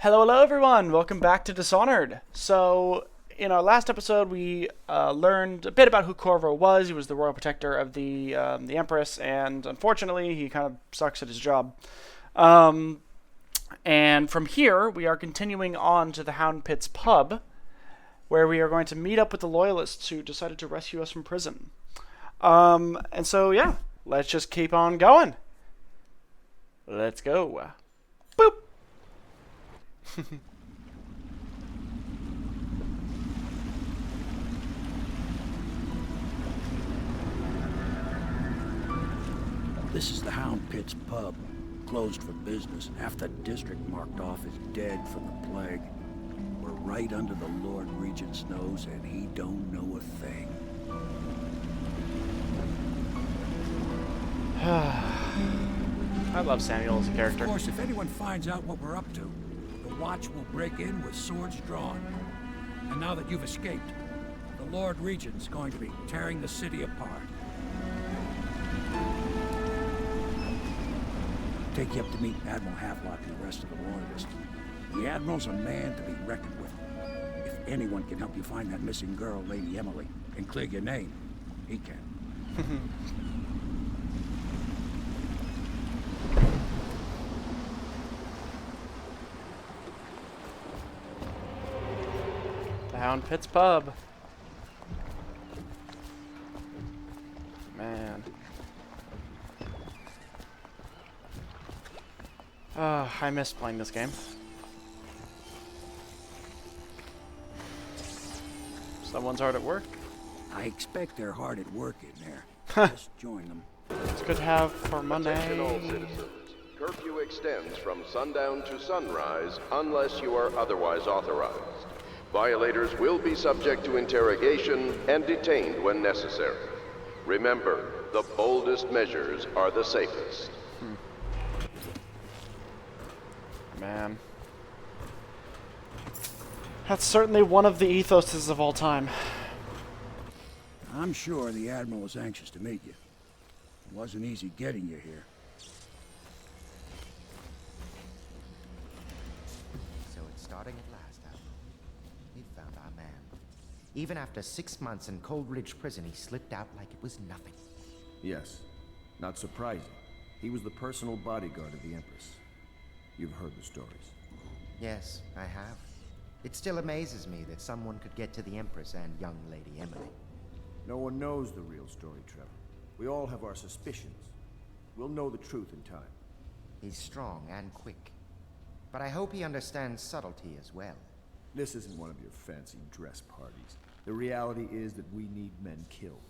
Hello everyone! Welcome back to Dishonored. So, in our last episode, we learned a bit about who Corvo was. He was the royal protector of the Empress, and unfortunately, he kind of sucks at his job. And from here, we are continuing on to the Hound Pit's pub, where we are going to meet up with the Loyalists who decided to rescue us from prison. And so, yeah, let's just keep on going. Let's go. Boop! This is the Hound Pit's pub, closed for business. Half the district marked off as dead from the plague. We're right under the Lord Regent's nose, and he don't know a thing. I love Samuel as a character. Of course, if anyone finds out what we're up to, the Watch will break in with swords drawn. And now that you've escaped, the Lord Regent's going to be tearing the city apart. Take you up to meet Admiral Havelock and the rest of the Loyalists. The Admiral's a man to be reckoned with. If anyone can help you find that missing girl, Lady Emily, and clear your name, he can. The Hound Pit's pub. Man. I miss playing this game. Someone's hard at work. I expect they're hard at work in there. Just join them. It's good to have for Monday. Attention all citizens. Curfew extends from sundown to sunrise unless you are otherwise authorized. Violators will be subject to interrogation and detained when necessary. Remember, the boldest measures are the safest. Man. That's certainly one of the ethoses of all time. I'm sure the Admiral was anxious to meet you. It wasn't easy getting you here. So it's starting at last, Admiral. We've found our man. Even after 6 months in Cold Ridge Prison, he slipped out like it was nothing. Yes. Not surprising. He was the personal bodyguard of the Empress. You've heard the stories. Yes, I have. It still amazes me that someone could get to the Empress and young Lady Emily. No one knows the real story, Trevor. We all have our suspicions. We'll know the truth in time. He's strong and quick. But I hope he understands subtlety as well. This isn't one of your fancy dress parties. The reality is that we need men killed.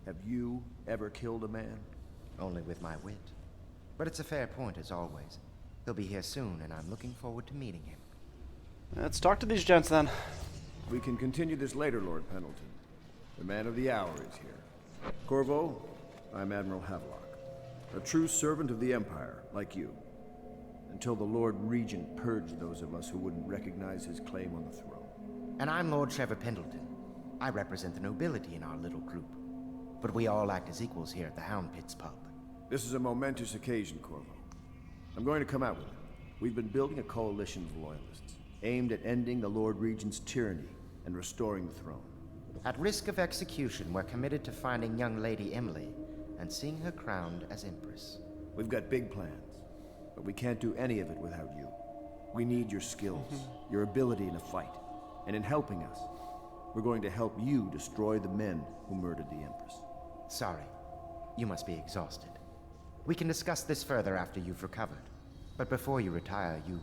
Have you ever killed a man? Only with my wit. But it's a fair point as always. He'll be here soon, and I'm looking forward to meeting him. Let's talk to these gents then. We can continue this later, Lord Pendleton. The man of the hour is here. Corvo, I'm Admiral Havelock. A true servant of the Empire, like you. Until the Lord Regent purged those of us who wouldn't recognize his claim on the throne. And I'm Lord Trevor Pendleton. I represent the nobility in our little group. But we all act as equals here at the Hound Pit's pub. This is a momentous occasion, Corvo. I'm going to come out with it. We've been building a coalition of loyalists, aimed at ending the Lord Regent's tyranny and restoring the throne. At risk of execution, we're committed to finding young Lady Emily and seeing her crowned as Empress. We've got big plans, but we can't do any of it without you. We need your skills, your ability in a fight, and in helping us, we're going to help you destroy the men who murdered the Empress. Sorry. You must be exhausted. We can discuss this further after you've recovered. But before you retire, you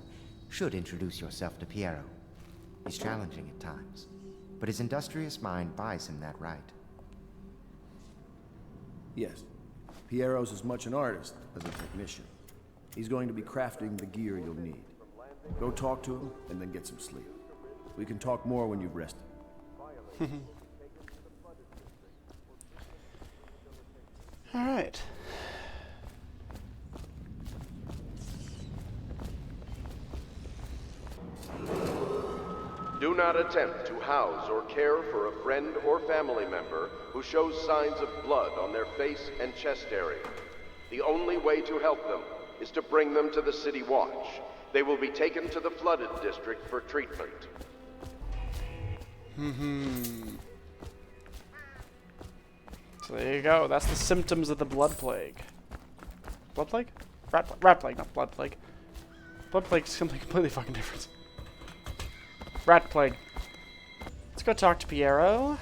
should introduce yourself to Piero. He's challenging at times, but his industrious mind buys him that right. Yes, Piero's as much an artist as a technician. He's going to be crafting the gear you'll need. Go talk to him, and then get some sleep. We can talk more when you've rested. All right. Do not attempt to house or care for a friend or family member who shows signs of blood on their face and chest area. The only way to help them is to bring them to the City Watch. They will be taken to the flooded district for treatment. So there you go. That's the symptoms of the blood plague. Blood plague? Rat plague, not blood plague. Blood plague is something completely fucking different. Rat plague. Let's go talk to Piero.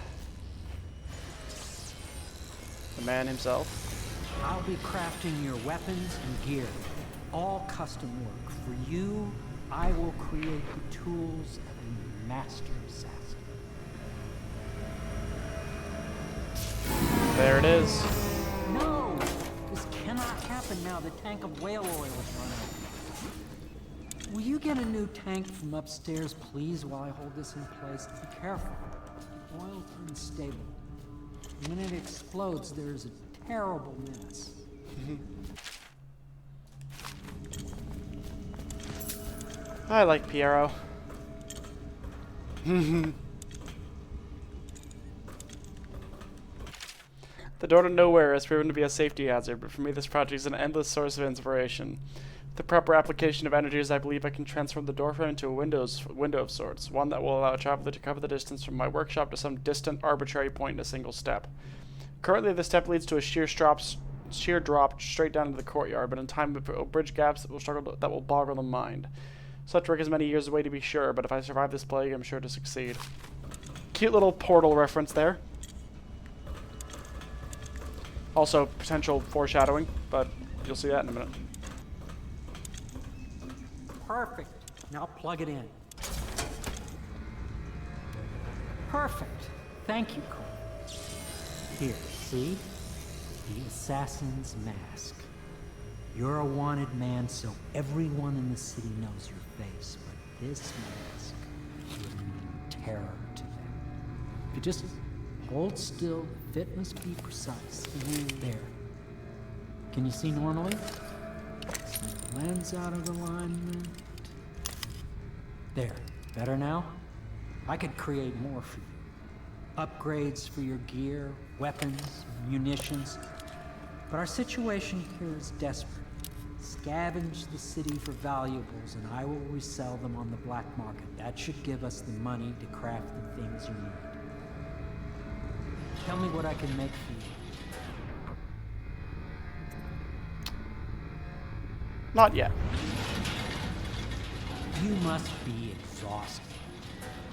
The man himself. I'll be crafting your weapons and gear. All custom work. For you, I will create the tools of a master assassin. There it is. No! This cannot happen now. The tank of whale oil is run out. Will you get a new tank from upstairs, please, while I hold this in place? Be careful. Oil's unstable. When it explodes, there's a terrible mess. I like Piero. The door to nowhere has proven to be a safety hazard, but for me this project is an endless source of inspiration. With the proper application of energies, I believe I can transform the doorframe into a window of sorts, one that will allow a traveler to cover the distance from my workshop to some distant, arbitrary point in a single step. Currently, the step leads to a sheer drop straight down into the courtyard, but in time it will bridge gaps that will boggle the mind. Such work is many years away to be sure, but if I survive this plague, I'm sure to succeed. Cute little Portal reference there. Also, potential foreshadowing, but you'll see that in a minute. Perfect. Now plug it in. Perfect. Thank you, Cole. Here, see? The assassin's mask. You're a wanted man, so everyone in the city knows your face, but this mask will mean terror to them. If you just hold still, fit must be precise. There. Can you see normally? Lens out of alignment. There. Better now? I could create more for you. Upgrades for your gear, weapons, munitions. But our situation here is desperate. Scavenge the city for valuables and I will resell them on the black market. That should give us the money to craft the things you need. Tell me what I can make for you. Not yet. You must be exhausted.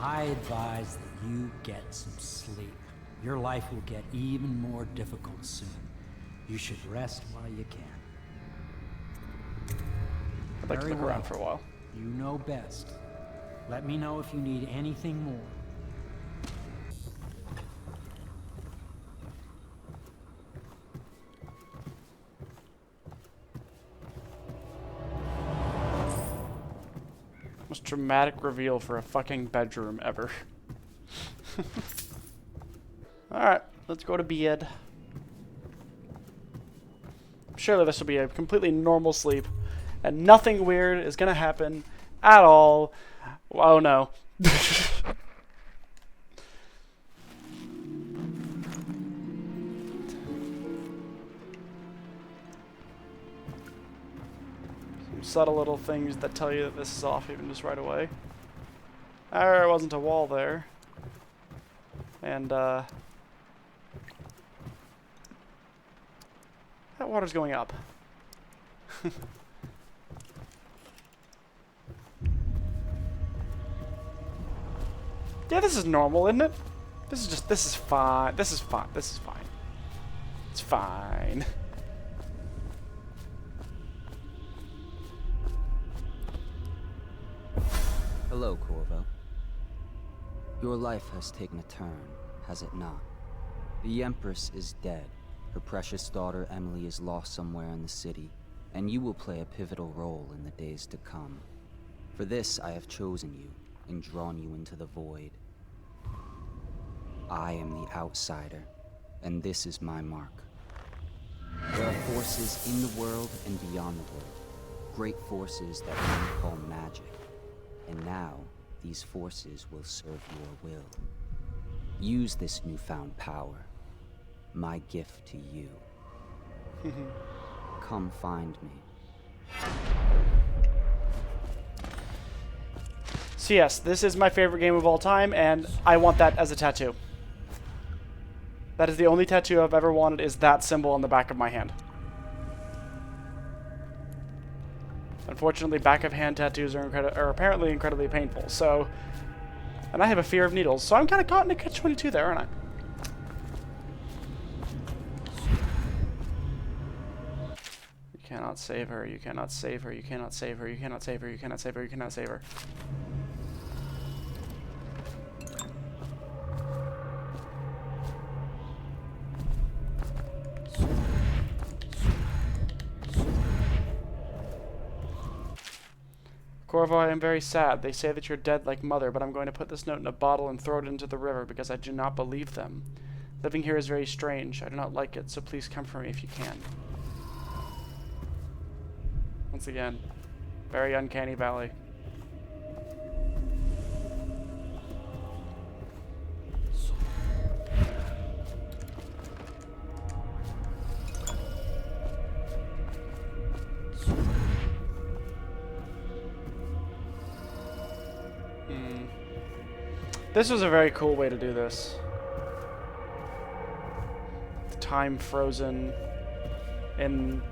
I advise that you get some sleep. Your life will get even more difficult soon. You should rest while you can. I'd like to look around for a while. You know best. Let me know if you need anything more. Most dramatic reveal for a fucking bedroom ever. Alright, let's go to bed. Surely this will be a completely normal sleep, and nothing weird is gonna happen at all. Oh no. Subtle little things that tell you that this is off even just right away. There wasn't a wall there. And, that water's going up. Yeah, this is normal, isn't it? This is fine. This is fine. This is fine. It's fine. Hello, Corvo. Your life has taken a turn, has it not? The Empress is dead. Her precious daughter Emily is lost somewhere in the city, and you will play a pivotal role in the days to come. For this, I have chosen you and drawn you into the void. I am the outsider, and this is my mark. There are forces in the world and beyond the world, great forces that men call magic. And now, these forces will serve your will. Use this newfound power, my gift to you. Come find me. So yes, this is my favorite game of all time, and I want that as a tattoo. That is the only tattoo I've ever wanted, is that symbol on the back of my hand. Unfortunately, back of hand tattoos are apparently incredibly painful, so... And I have a fear of needles, so I'm kind of caught in a catch-22 there, aren't I? You cannot save her, you cannot save her, you cannot save her, you cannot save her, you cannot save her, you cannot save her. Corvo, I am very sad. They say that you're dead like Mother, but I'm going to put this note in a bottle and throw it into the river because I do not believe them. Living here is very strange. I do not like it, so please come for me if you can. Once again, very uncanny valley. This was a very cool way to do this. Time frozen in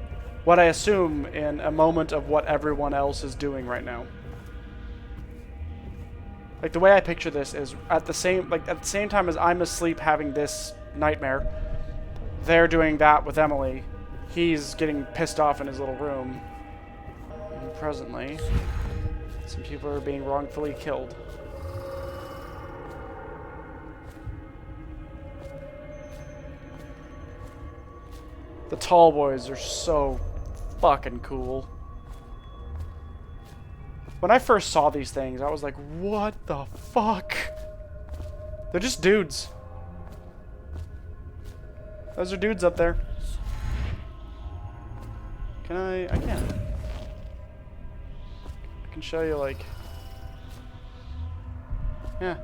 what I assume in a moment of what everyone else is doing right now. Like the way I picture this is at the same time as I'm asleep having this nightmare, they're doing that with Emily. He's getting pissed off in his little room. And presently, some people are being wrongfully killed. The tall boys are so fucking cool. When I first saw these things, I was like, what the fuck? They're just dudes. Those are dudes up there. Can I can't. I can show you, like... Yeah.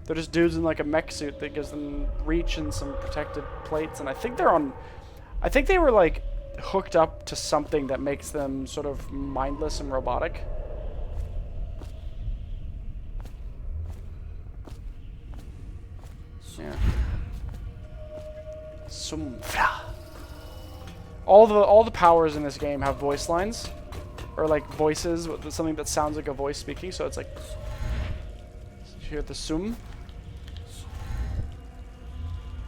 They're just dudes in like a mech suit that gives them reach and some protected plates, and I think they're on... I think they were like hooked up to something that makes them sort of mindless and robotic. Yeah. All the powers in this game have voice lines, or like voices, with something that sounds like a voice speaking. So it's like, you hear the sum,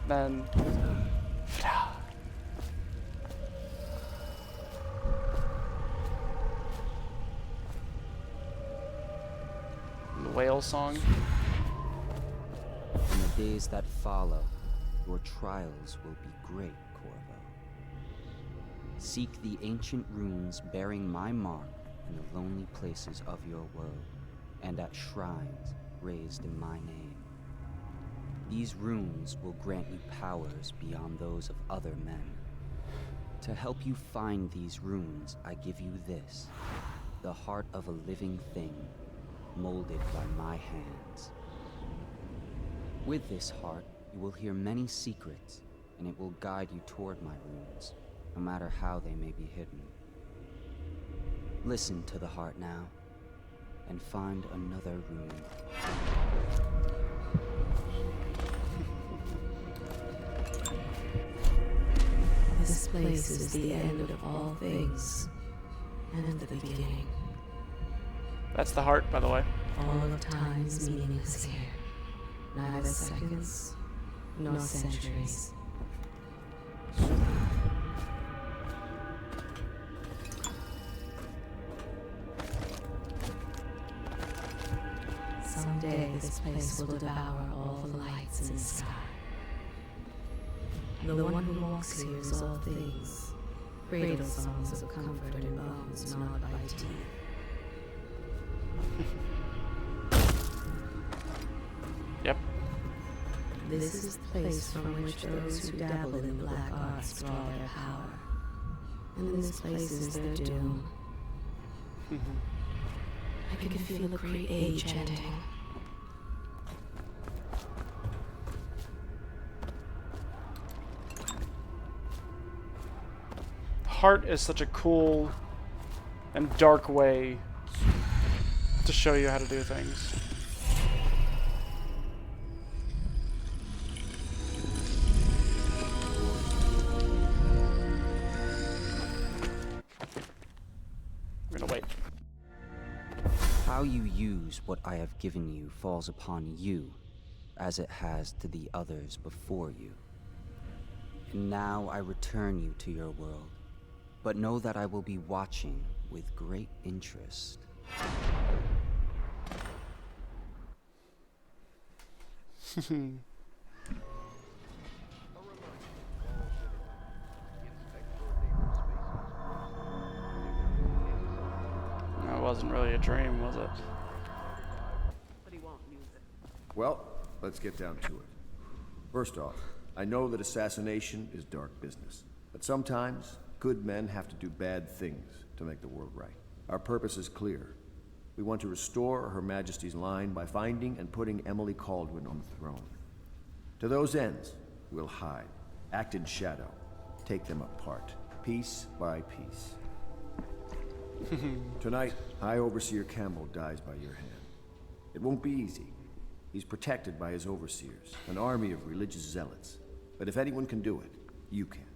then the whale song. In the days that follow, your trials will be great, Corvo. Seek the ancient runes bearing my mark in the lonely places of your world, and at shrines raised in my name. These runes will grant you powers beyond those of other men. To help you find these runes, I give you this, the heart of a living thing, molded by my hands. With this heart, you will hear many secrets, and it will guide you toward my runes, no matter how they may be hidden. Listen to the heart now, and find another rune. This place is the end of all things, and the beginning. That's the heart, by the way. All of time's meaningless here. Neither seconds, nor centuries. Someday this place will devour all the lights in the sky. The one who walks here is all things. Cradle songs of comfort and bones gnawed by teeth. Yep. This is the place from which those who dabble in the black arts draw their power. And this place is their doom. I can feel a great age ending. heart is such a cool and dark way to show you how to do things. I'm gonna wait. How you use what I have given you falls upon you, as it has to the others before you. And now I return you to your world, but know that I will be watching with great interest. That wasn't really a dream, was it? Well, let's get down to it. First off, I know that assassination is dark business, but sometimes good men have to do bad things to make the world right. Our purpose is clear. We want to restore Her Majesty's line by finding and putting Emily Kaldwin on the throne. To those ends, we'll hide, act in shadow, take them apart, piece by piece. Tonight, High Overseer Campbell dies by your hand. It won't be easy. He's protected by his overseers, an army of religious zealots. But if anyone can do it, you can.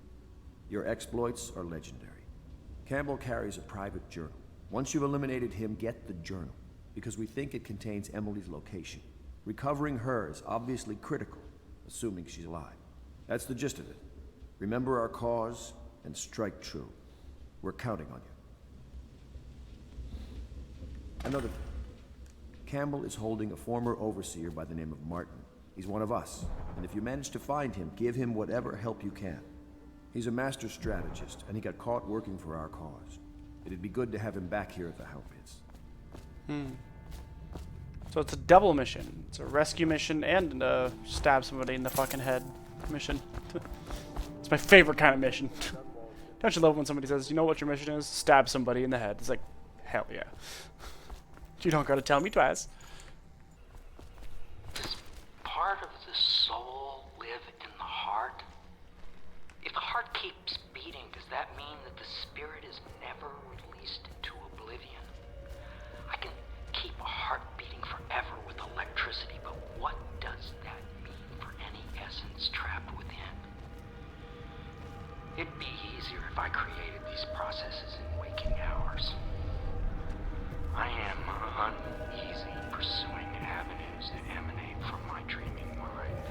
Your exploits are legendary. Campbell carries a private journal. Once you've eliminated him, get the journal, because we think it contains Emily's location. Recovering her is obviously critical, assuming she's alive. That's the gist of it. Remember our cause and strike true. We're counting on you. Another thing. Campbell is holding a former overseer by the name of Martin. He's one of us, and if you manage to find him, give him whatever help you can. He's a master strategist, and he got caught working for our cause. It'd be good to have him back here at the Hound Pits. So it's a double mission. It's a rescue mission and stab somebody in the fucking head mission. It's my favorite kind of mission. Don't you love when somebody says, you know what your mission is? Stab somebody in the head. It's like, hell yeah. You don't gotta tell me twice. Does part of the soul live in the heart? If the heart keeps beating, does that mean that the spirit is never released into oblivion? I can keep a heart beating forever with electricity, but what does that mean for any essence trapped within? It'd be easier if I created these processes in waking hours. I am uneasy pursuing avenues that emanate from my dreaming mind.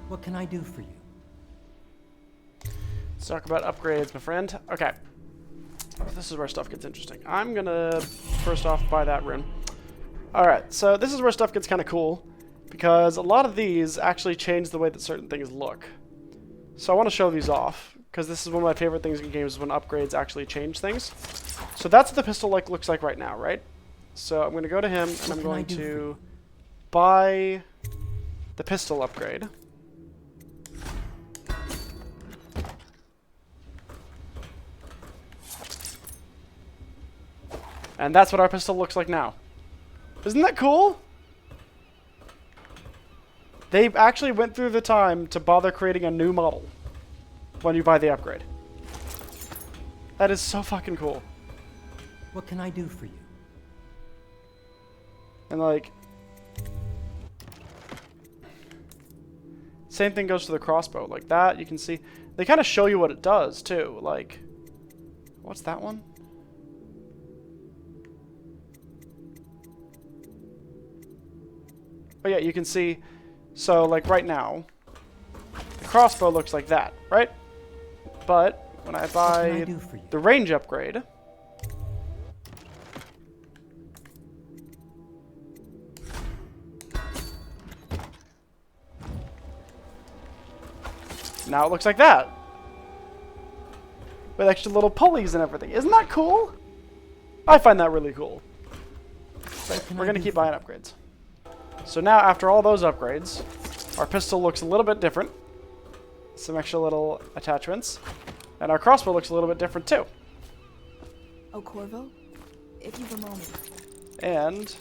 What can I do for you? Let's talk about upgrades, my friend. Okay. This is where stuff gets interesting. I'm gonna, first off, buy that rune. Alright, so this is where stuff gets kind of cool, because a lot of these actually change the way that certain things look. So I want to show these off, because this is one of my favorite things in games when upgrades actually change things. So that's what the pistol looks like right now, right? So I'm going to go to him, and I'm going to buy the pistol upgrade. And that's what our pistol looks like now. Isn't that cool? They actually went through the time to bother creating a new model when you buy the upgrade. That is so fucking cool. What can I do for you? And like, same thing goes for the crossbow. Like that, you can see, they kind of show you what it does too. Like, what's that one? Oh yeah, you can see, so like right now, the crossbow looks like that, right? But when I buy the range upgrade, now it looks like that. With extra little pulleys and everything. Isn't that cool? I find that really cool. But we're going to keep buying upgrades. So now, after all those upgrades, our pistol looks a little bit different. Some extra little attachments. And our crossbow looks a little bit different too. Oh, Corvo, if you've a moment. And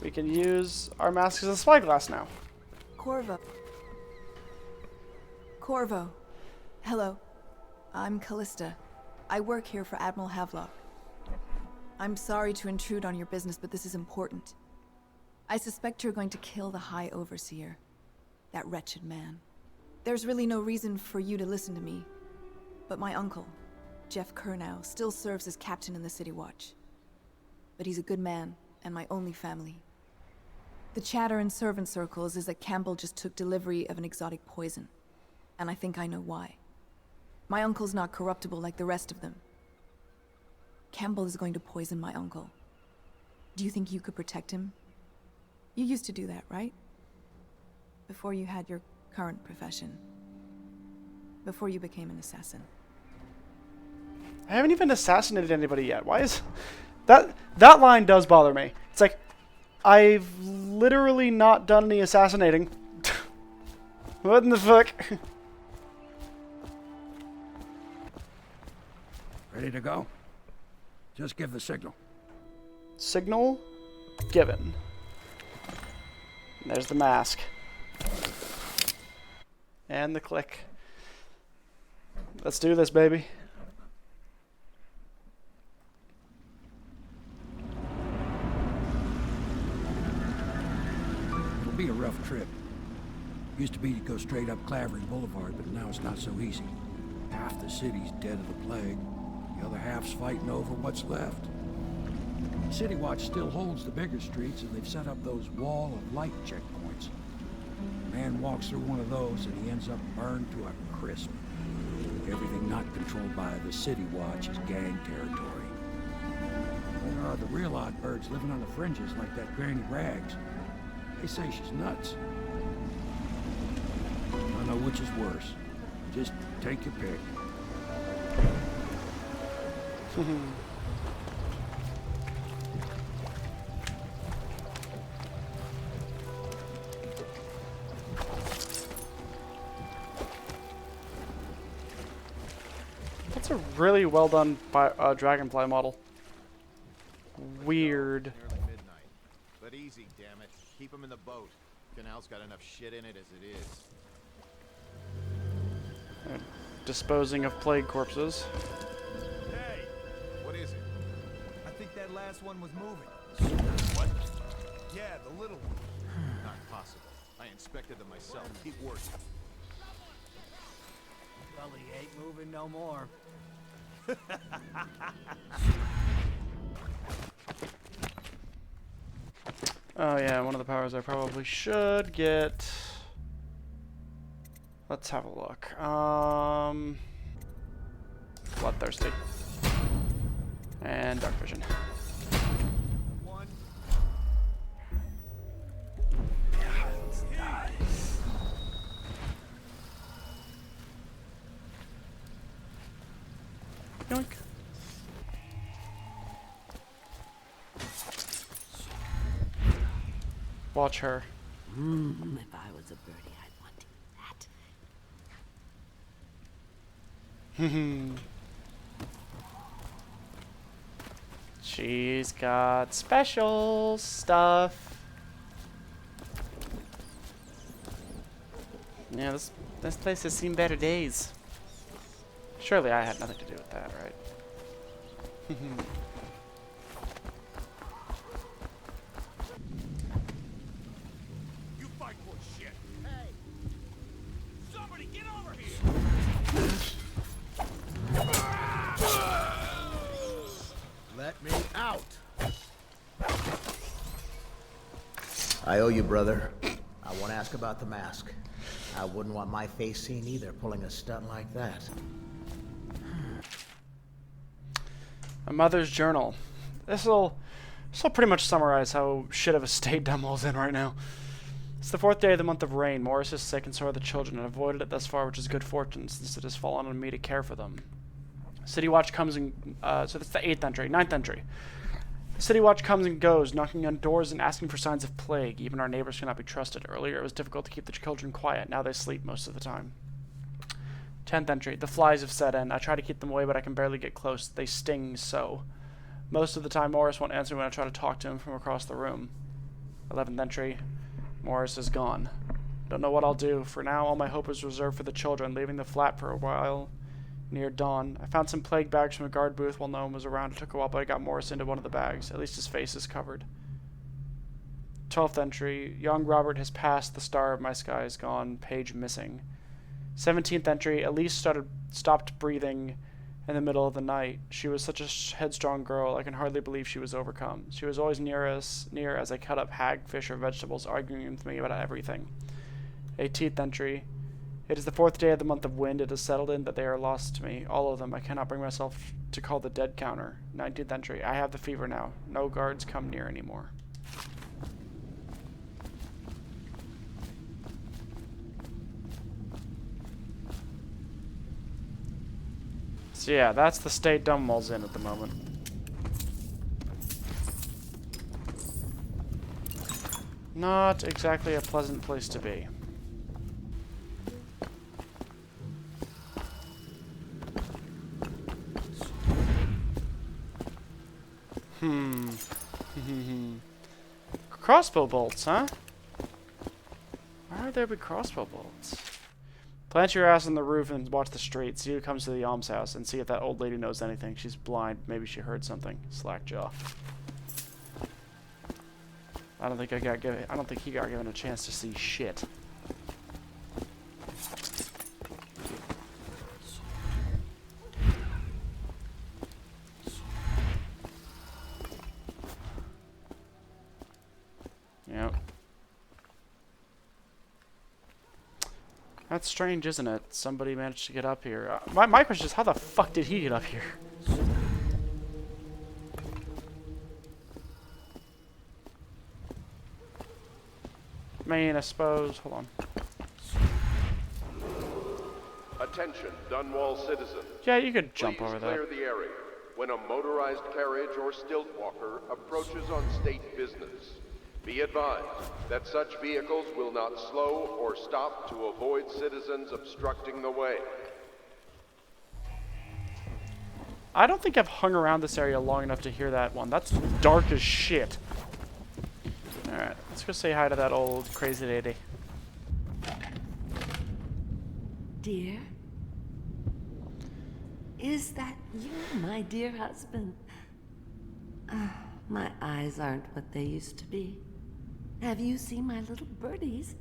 we can use our mask as a spyglass now. Corvo. Corvo. Hello. I'm Callista. I work here for Admiral Havelock. I'm sorry to intrude on your business, but this is important. I suspect you're going to kill the High Overseer. That wretched man. There's really no reason for you to listen to me. But my uncle, Jeff Kernow, still serves as captain in the City Watch. But he's a good man, and my only family. The chatter in servant circles is that Campbell just took delivery of an exotic poison. And I think I know why. My uncle's not corruptible like the rest of them. Campbell is going to poison my uncle. Do you think you could protect him? You used to do that, right? Before you had your current profession. Before you became an assassin. I haven't even assassinated anybody yet. Why is... That line does bother me. It's like, I've literally not done any assassinating. What in the fuck? Ready to go? Just give the signal. Signal given. And there's the mask. And the click. Let's do this, baby. It'll be a rough trip. Used to be to go straight up Clavering Boulevard, but now it's not so easy. Half the city's dead of the plague. The other half's fighting over what's left. City Watch still holds the bigger streets, and they've set up those wall of light checkpoints. A man walks through one of those, and he ends up burned to a crisp. Everything not controlled by the City Watch is gang territory. There are the real odd birds living on the fringes like that Granny Rags. They say she's nuts. I don't know which is worse. Just take your pick. That's a really well done dragonfly model. Weird. Nearly midnight. But easy, damn it. Keep them in the boat. Canal's got enough shit in it as it is. Disposing of plague corpses. Hey! What is it? I think that last one was moving. What? Yeah, the little one. Not possible. I inspected them myself. Keep working. Gully ain't moving no more. Oh yeah, one of the powers I probably should get. Let's have a look. Bloodthirsty. And Dark Vision. One. Nice. Yoink. Watch her. If I was a birdie, I'd want to eat that. She's got special stuff. Yeah, this place has seen better days. Surely I had nothing to do with that, right? You fight for shit. Hey! Somebody get over here! Let me out! I owe you, brother. I want to ask about the mask. I wouldn't want my face seen either, pulling a stunt like that. A mother's journal. This'll pretty much summarize how shit of a state Dunwall's in right now. It's the 4th day of the month of rain. Morris is sick and so are the children, and avoided it thus far, which is good fortune, since it has fallen on me to care for them. City Watch comes and... so that's the 8th entry. 9th entry. The City Watch comes and goes, knocking on doors and asking for signs of plague. Even our neighbors cannot be trusted. Earlier it was difficult to keep the children quiet. Now they sleep most of the time. 10th entry. The flies have set in. I try to keep them away, but I can barely get close. They sting so. Most of the time Morris won't answer when I try to talk to him from across the room. 11th entry. Morris is gone. I don't know what I'll do. For now, all my hope is reserved for the children, leaving the flat for a while near dawn. I found some plague bags from a guard booth while no one was around. It took a while, but I got Morris into one of the bags. At least his face is covered. 12th entry. Young Robert has passed. The star of my sky is gone. Page missing. 17th entry. Elise stopped breathing in the middle of the night. She was such a headstrong girl. I can hardly believe she was overcome. She was always near as I cut up hagfish or vegetables, arguing with me about everything. 18th entry. It is the 4th day of the month of wind. It is settled in that they are lost to me. All of them. I cannot bring myself to call the dead counter. 19th entry. I have the fever now. No guards come near anymore. So yeah, that's the state Dunwall's in at the moment. Not exactly a pleasant place to be. Crossbow bolts, huh? Why would there be crossbow bolts? Plant your ass on the roof and watch the street. See who comes to the almshouse and see if that old lady knows anything. She's blind. Maybe she heard something. Slackjaw. I don't think he got given a chance to see shit. Yep. That's strange, isn't it? Somebody managed to get up here. My question is, how the fuck did he get up here? I mean, I suppose... Hold on. Attention, Dunwall citizens. Yeah, you could jump Please over clear that. the area when a motorized carriage or stilt walker approaches on state business. Be advised that such vehicles will not slow or stop to avoid citizens obstructing the way. I don't think I've hung around this area long enough to hear that one. That's dark as shit. Alright, let's go say hi to that old crazy lady. Dear? Is that you, my dear husband? My eyes aren't what they used to be. Have you seen my little birdies?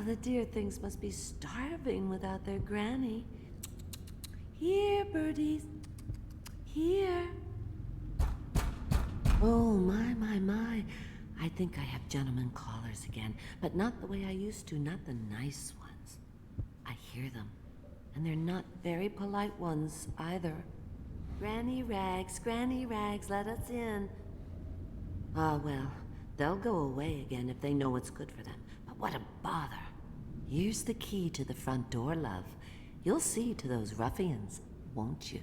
The dear things must be starving without their granny. Here, birdies. Here. Oh, my. I think I have gentlemen callers again, but not the way I used to, not the nice ones. I hear them, and they're not very polite ones either. Granny Rags, let us in. Ah, well, they'll go away again if they know what's good for them. But what a bother. Here's the key to the front door, love. You'll see to those ruffians, won't you?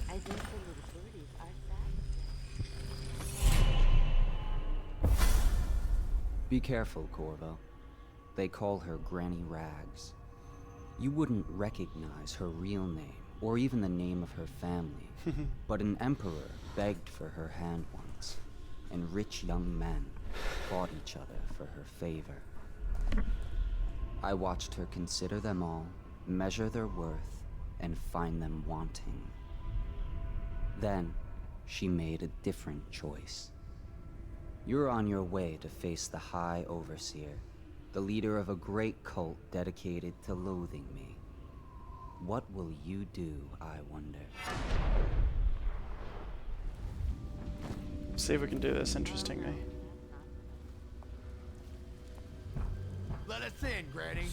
I think the little birdies are sad. Be careful, Corvo. They call her Granny Rags. You wouldn't recognize her real name, or even the name of her family. But an emperor begged for her hand once, and rich young men fought each other for her favor. I watched her consider them all, measure their worth, and find them wanting. Then, she made a different choice. You're on your way to face the High Overseer, the leader of a great cult dedicated to loathing me. What will you do, I wonder? See if we can do this interestingly. Let us in, Granny.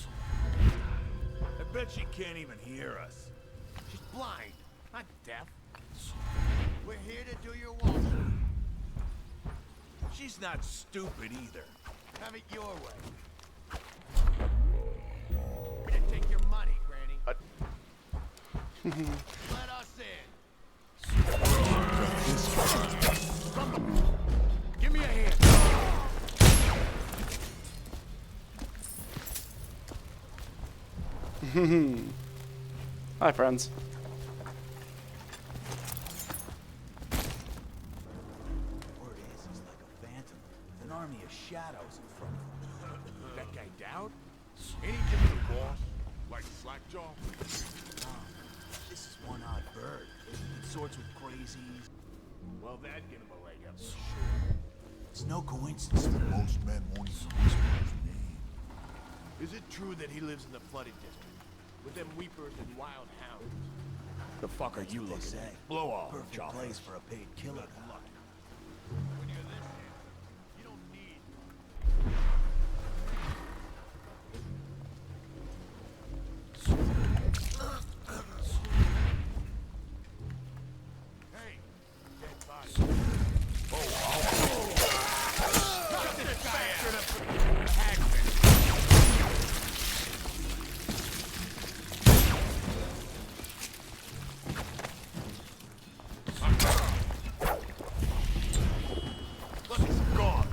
I bet she can't even hear us. She's blind, not deaf. We're here to do your washing. She's not stupid either. Have it your way. We're gonna take your money, Granny. Let us in. Give me a hand. Hi, friends. doubt? Ain't he just the boss? Like Slackjaw? This is one odd bird. He sorts with crazies. Well, that'd give him a leg up. It's no coincidence that most men won't even whisper his name. Is it true that he lives in the flooded district? With them weepers and wild hounds? The fuck are you looking at? Blow off, Perfect place for a paid killer. When you're this handsome, you don't need... Hey, dead body. Shut this bastard up for the Hagman. Look, it's gone.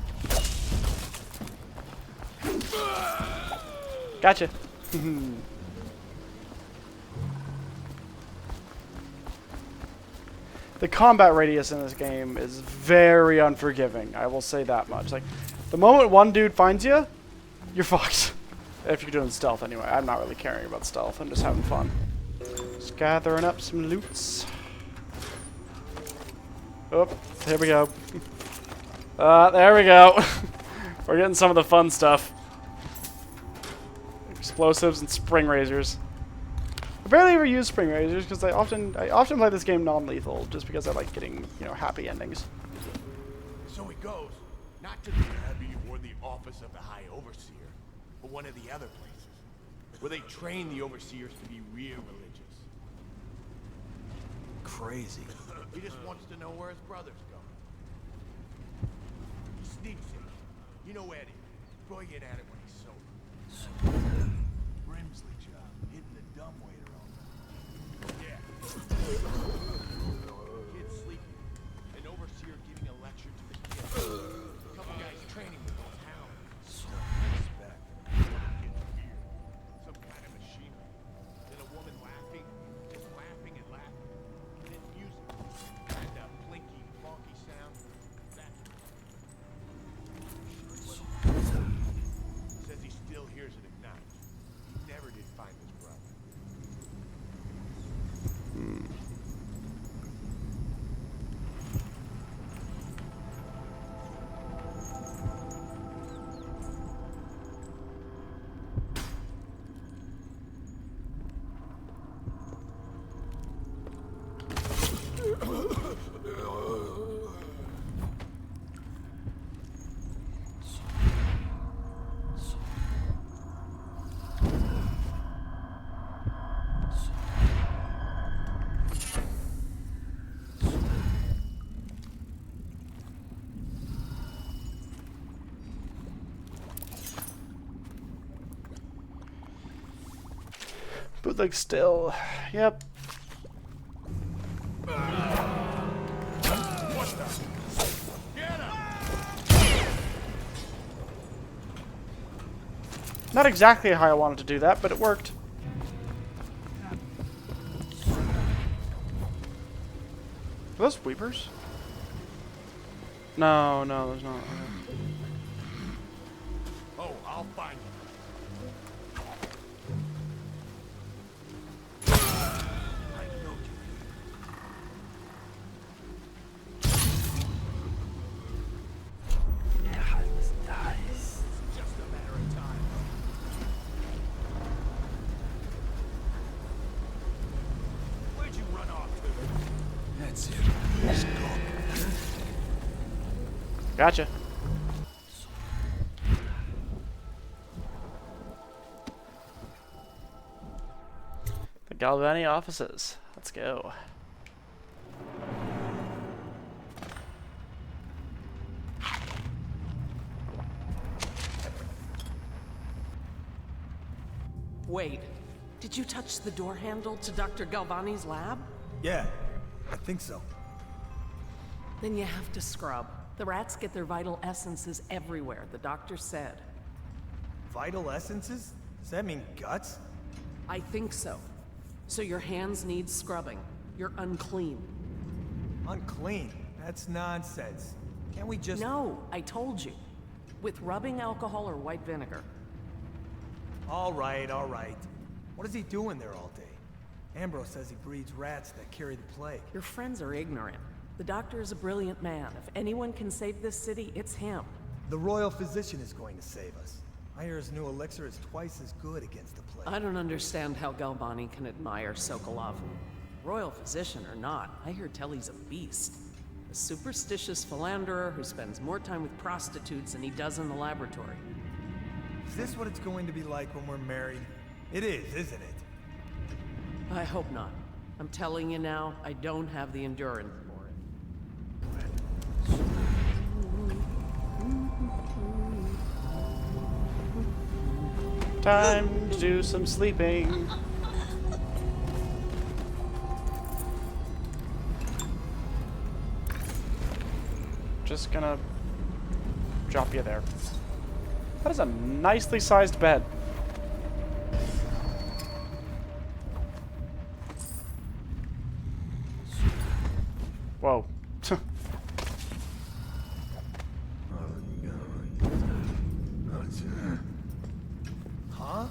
Gotcha. The combat radius in this game is very unforgiving. I will say that much. Like, the moment one dude finds you, you're fucked. If you're doing stealth anyway. I'm not really caring about stealth. I'm just having fun. Just gathering up some loots. Oh, here we go. There we go. We're getting some of the fun stuff. Explosives and spring razors. I barely ever use spring razors because I often play this game non-lethal just because I like getting, you know, happy endings. So it goes, not to the Abbey or the office of the High Overseer, but one of the other places, where they train the Overseers to be real religious. Crazy. He just wants to know where his brother's going. He sneaks in. You know Eddie. Probably get at it when he's sober. Brimsley job, hitting the dumbwaiter all night. Yeah. Kid's sleeping. An overseer giving a lecture to the kids. A couple guys training with those hounds. Respect. Kid's weird. Some kind of machinery. Then a woman laughing. Just laughing and laughing. And then music. And a blinky, funky sound. That's says he still hears it at night. He never did find his brother. Bootleg still. Yep. Not exactly how I wanted to do that, but it worked. Are those weepers? No, no, there's not. Oh, I'll find him. Gotcha. The Galvani offices. Let's go. Wait, did you touch the door handle to Dr. Galvani's lab? Yeah, I think so. Then you have to scrub. The rats get their vital essences everywhere, the doctor said. Vital essences? Does that mean guts? I think so. So your hands need scrubbing. You're unclean. Unclean? That's nonsense. Can't we just... No, I told you. With rubbing alcohol or white vinegar. All right, all right. What is he doing there all day? Ambrose says he breeds rats that carry the plague. Your friends are ignorant. The doctor is a brilliant man. If anyone can save this city, it's him. The royal physician is going to save us. I hear his new elixir is twice as good against the plague. I don't understand how Galvani can admire Sokolov. Royal physician or not, I hear tell he's a beast. A superstitious philanderer who spends more time with prostitutes than he does in the laboratory. Is this what it's going to be like when we're married? It is, isn't it? I hope not. I'm telling you now, I don't have the endurance for it. Time to do some sleeping. Just gonna drop you there. That is a nicely sized bed. Whoa. Huh?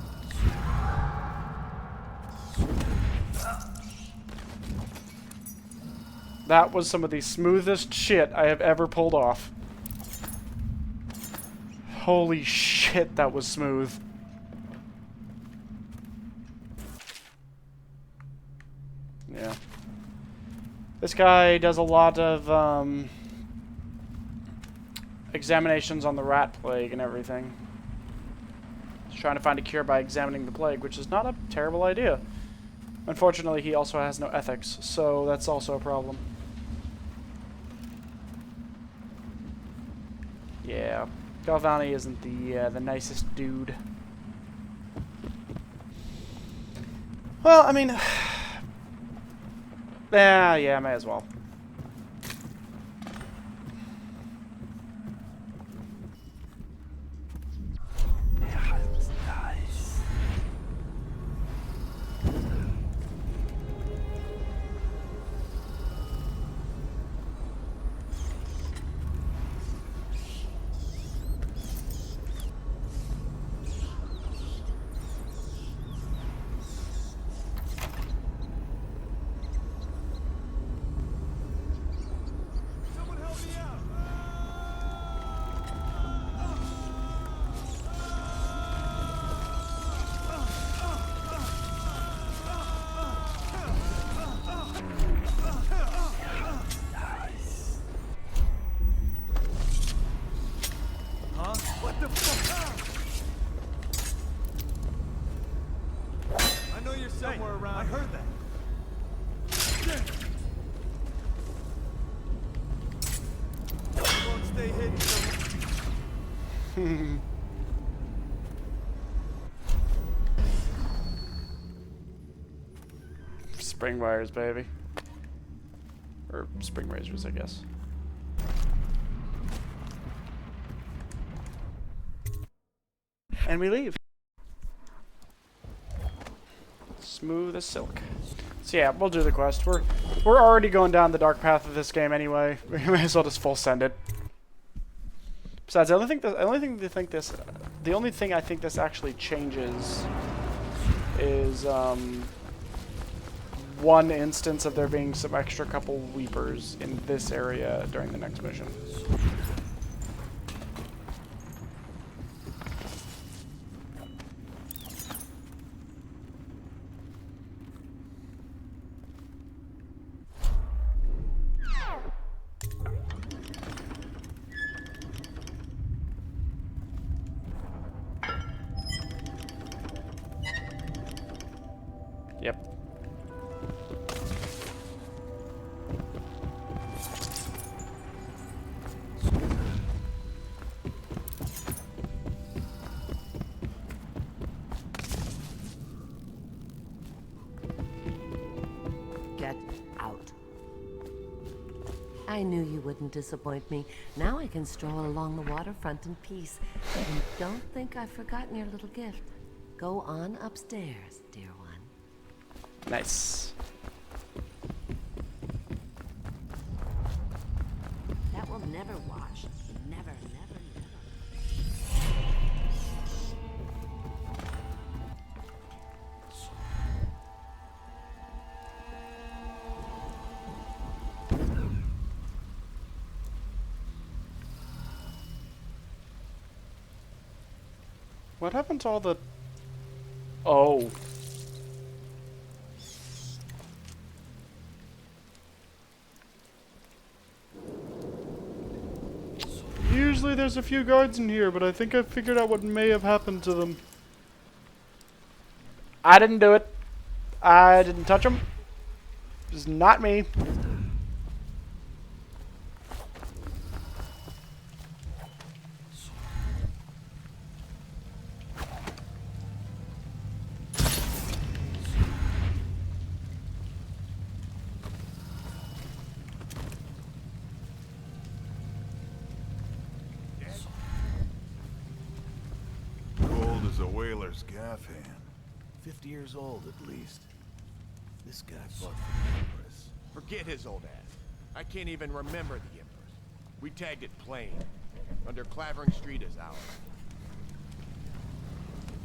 That was some of the smoothest shit I have ever pulled off. Holy shit, that was smooth. Yeah. This guy does a lot of examinations on the rat plague and everything. He's trying to find a cure by examining the plague, which is not a terrible idea. Unfortunately, he also has no ethics, so that's also a problem. Yeah, Galvani isn't the nicest dude. Well, I mean, yeah, may as well. Somewhere around. I heard that. You won't stay hidden. Spring wires, baby. Or spring razors, I guess. And we leave. Smooth as silk. So yeah, we'll do the quest. We're already going down the dark path of this game anyway. We may as well just full send it. Besides, the only thing I think this actually changes is one instance of there being some extra couple weepers in this area during the next mission. Yep. Get out. I knew you wouldn't disappoint me. Now I can stroll along the waterfront in peace. And don't think I've forgotten your little gift. Go on upstairs, dear one. Nice. That will never wash. Never, never, never. What happened to all the... Oh. Usually there's a few guards in here, but I think I figured out what may have happened to them. I didn't do it. I didn't touch them. It was not me. Cold as a whaler's gaff hand. 50 years old at least. This guy fought for the Empress. Forget his old ass. I can't even remember the Empress. We tagged it plain. Under Clavering Street is ours.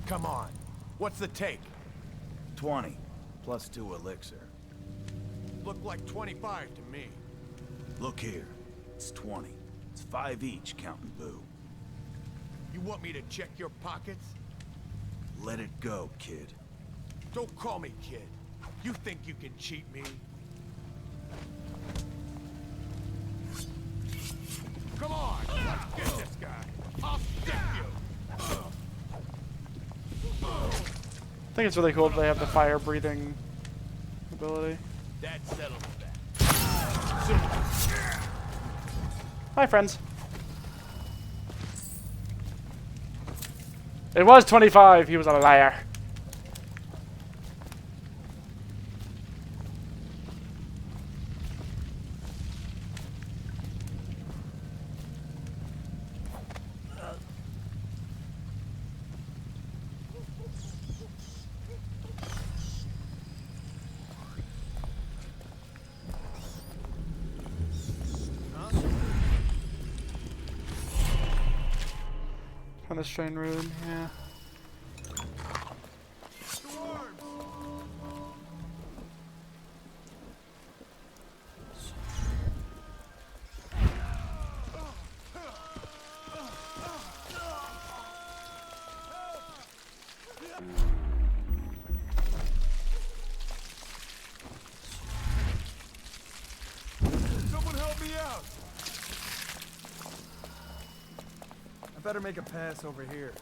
Come on. What's the take? 20, plus 2 elixir. Looked like 25 to me. Look here. It's 20. It's 5 each, counting boo. You want me to check your pockets? Let it go, kid. Don't call me kid. You think you can cheat me? Come on! Let's get this guy! I'll stick you! I think it's really cool that they have the fire breathing ability. That settles that. Hi, friends. It was 25. He was a liar. Kind of strain rude, yeah. Someone help me out! I better make a pass over here.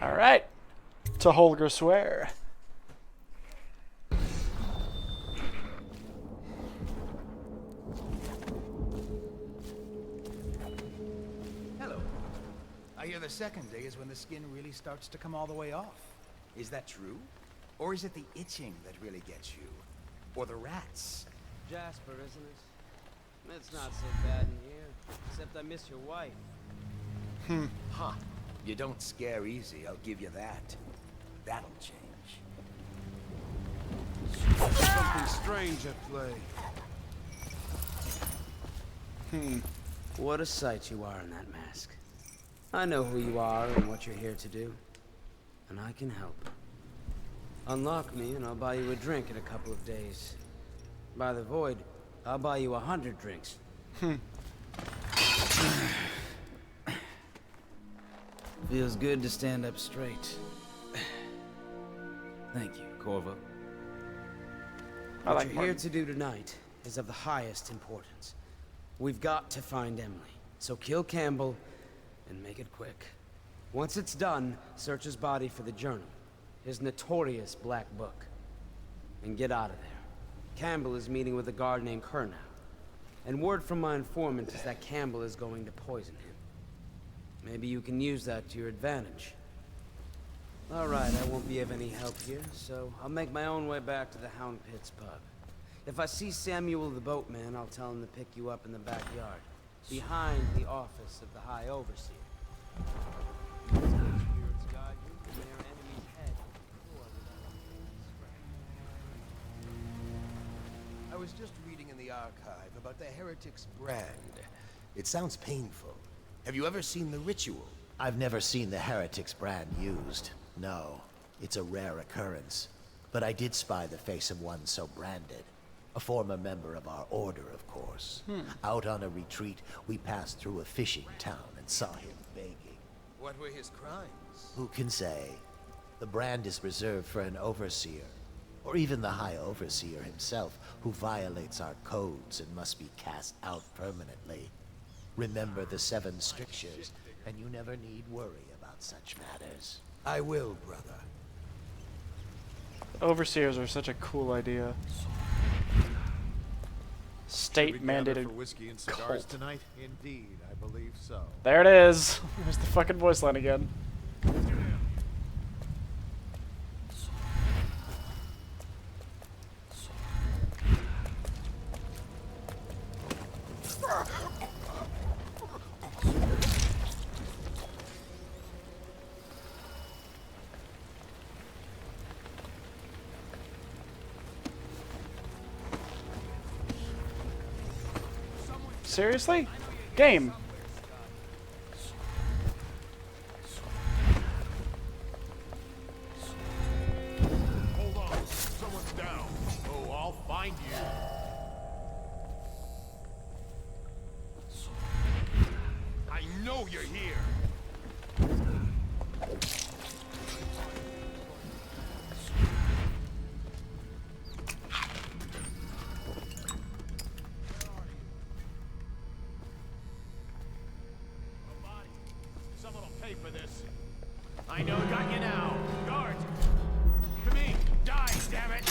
Alright. To Holger Swear. Hello. I hear the second day is when the skin really starts to come all the way off. Is that true? Or is it the itching that really gets you? Or the rats? Jasper, isn't it? It's not so bad in here, except I miss your wife. Huh. You don't scare easy, I'll give you that. That'll change. Something strange at play. What a sight you are in that mask. I know who you are and what you're here to do. And I can help. Unlock me and I'll buy you a drink in a couple of days. By the void, I'll buy you 100 drinks. Feels good to stand up straight. Thank you, Corvo. What you're here to do tonight is of the highest importance. We've got to find Emily. So kill Campbell and make it quick. Once it's done, search his body for the journal, his notorious black book, and get out of there. Campbell is meeting with a guard named Kernow, and word from my informant is that Campbell is going to poison him. Maybe you can use that to your advantage. All right, I won't be of any help here, so I'll make my own way back to the Hound Pits pub. If I see Samuel the boatman, I'll tell him to pick you up in the backyard, behind the office of the High Overseer. I was just reading in the archive about the Heretic's brand. It sounds painful. Have you ever seen the ritual? I've never seen the Heretic's brand used. No, it's a rare occurrence. But I did spy the face of one so branded. A former member of our order, of course. Out on a retreat, we passed through a fishing town and saw him begging. What were his crimes? Who can say? The brand is reserved for an overseer, or even the High Overseer himself, who violates our codes and must be cast out permanently. Remember the 7 strictures, and you never need worry about such matters. I will, brother. Overseers are such a cool idea. State mandated for whiskey and cigars tonight? Indeed, I believe so. There it is. There's the fucking voice line again. Seriously? Game. Hold on, someone's down. Oh, I'll find you. I know you're here. Someone will pay for this. I know, got you now. Guards! Come in! Die, damn it!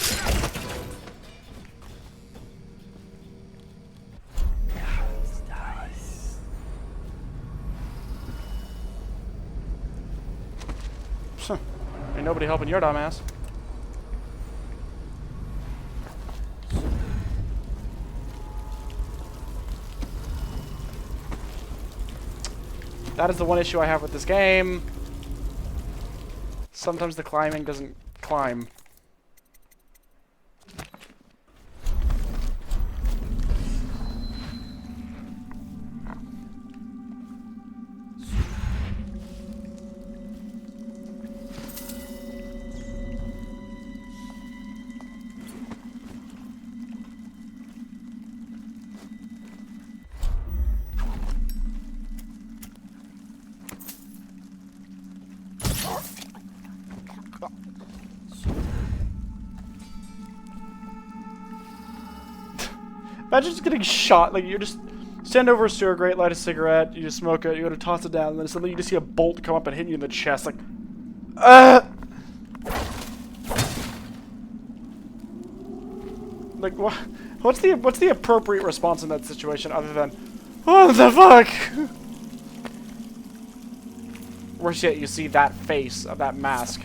Ain't nobody helping your dumbass. That is the one issue I have with this game. Sometimes the climbing doesn't climb. Imagine just getting shot. Like, you just stand over a sewer grate, light a cigarette, you just smoke it, you go to toss it down, and then suddenly you just see a bolt come up and hit you in the chest. Like, like, what's the appropriate response in that situation other than, what the fuck? Worse yet, you see that face of that mask.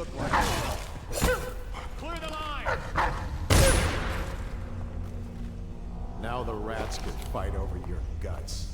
look like? Clear the line! Now the rats can fight over your guts.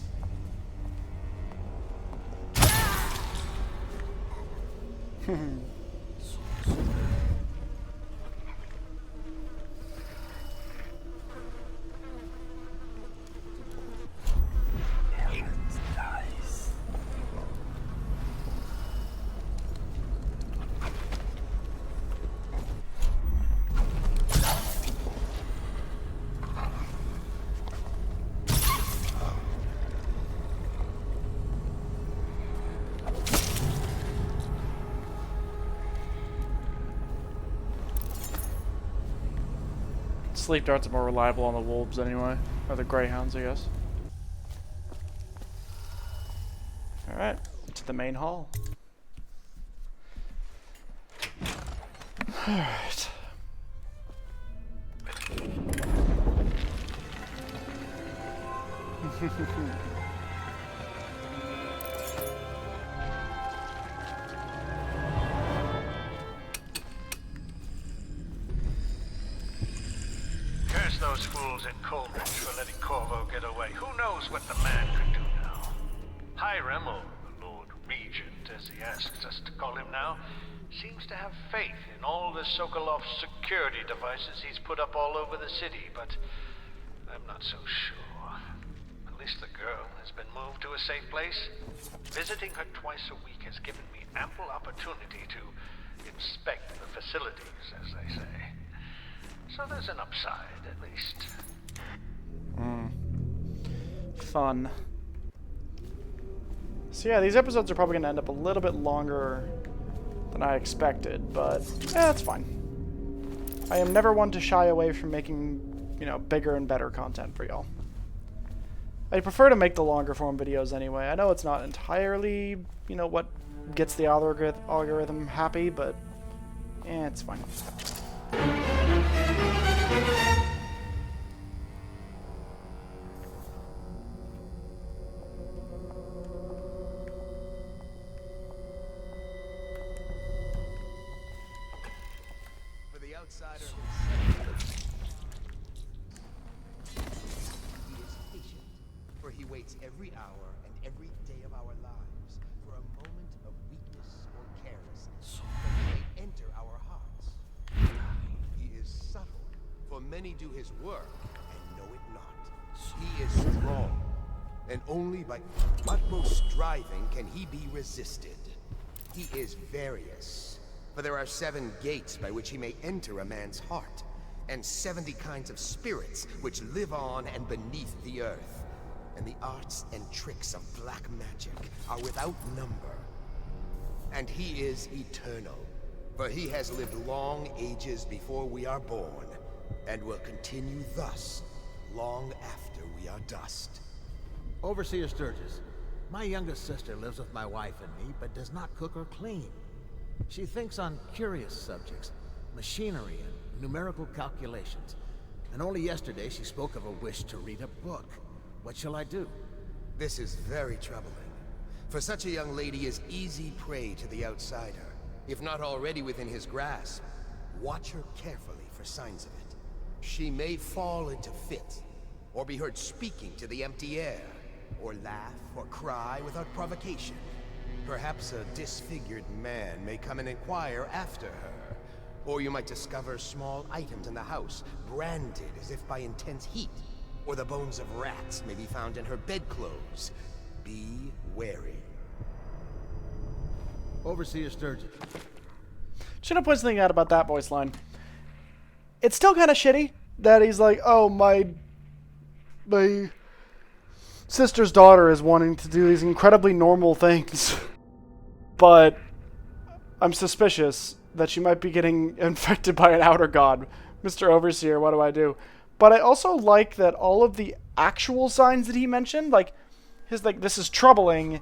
Sleep darts are more reliable on the wolves anyway, or the greyhounds, I guess. Alright, to the main hall. Alright. Curse those fools in Coleridge for letting Corvo get away. Who knows what the man could do now? Hiram, or the Lord Regent, as he asks us to call him now, seems to have faith in all the Sokolov security devices he's put up all over the city, but I'm not so sure. At least the girl has been moved to a safe place. Visiting her twice a week has given me ample opportunity to inspect the facilities, as they say. So there's an upside, at least. Fun. So yeah, these episodes are probably going to end up a little bit longer than I expected, but yeah, that's fine. I am never one to shy away from making, you know, bigger and better content for y'all. I prefer to make the longer form videos anyway. I know it's not entirely, you know, what gets the algorithm happy, but yeah, it's fine. For the outsider, he is patient, for he waits every hour and every day of our lives for a moment of weakness or carelessness that he may enter our hearts. He is subtle, for many do his work and know it not. He is strong, and only by utmost striving can he be resisted. He is various, for there are 7 gates by which he may enter a man's heart, and 70 kinds of spirits which live on and beneath the earth. And the arts and tricks of black magic are without number. And he is eternal, for he has lived long ages before we are born, and will continue thus long after we are dust. Overseer Sturgis, my youngest sister lives with my wife and me, but does not cook or clean. She thinks on curious subjects, machinery and numerical calculations. And only yesterday she spoke of a wish to read a book. What shall I do? This is very troubling, for such a young lady is easy prey to the outsider. If not already within his grasp, watch her carefully for signs of it. She may fall into fit, or be heard speaking to the empty air, or laugh or cry without provocation. Perhaps a disfigured man may come and inquire after her, or you might discover small items in the house, branded as if by intense heat, or the bones of rats may be found in her bedclothes. Be wary. Overseer Sturgis. Should have pointed something out about that voice line. It's still kind of shitty that he's like, oh, my sister's daughter is wanting to do these incredibly normal things. But I'm suspicious that she might be getting infected by an outer god. Mr. Overseer, what do I do? But I also like that all of the actual signs that he mentioned, like, his, like, this is troubling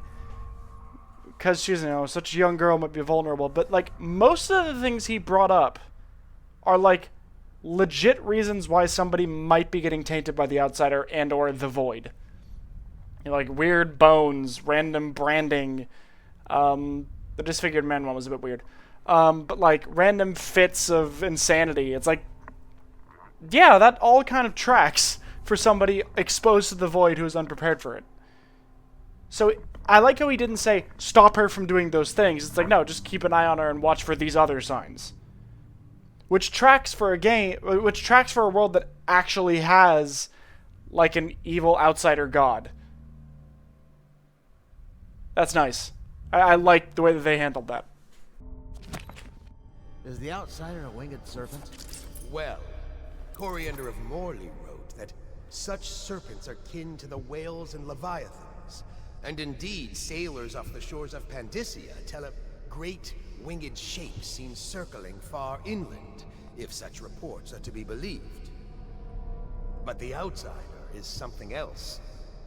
because she's, you know, such a young girl, might be vulnerable. But, like, most of the things he brought up are, like, legit reasons why somebody might be getting tainted by the outsider and or the void. You know, like, weird bones, random branding. The disfigured man one was a bit weird. but like random fits of insanity. It's like, yeah, that all kind of tracks for somebody exposed to the void who is unprepared for it. So I like how he didn't say, stop her from doing those things. It's like, no, just keep an eye on her and watch for these other signs. Which tracks for a game, which tracks for a world that actually has, like, an evil outsider god. That's nice. I like the way that they handled that. Is the outsider a winged serpent? Well, Coriander of Morley wrote that such serpents are kin to the whales and leviathans. And indeed, sailors off the shores of Pandysia tell of great winged shapes seen circling far inland, if such reports are to be believed. But the outsider is something else,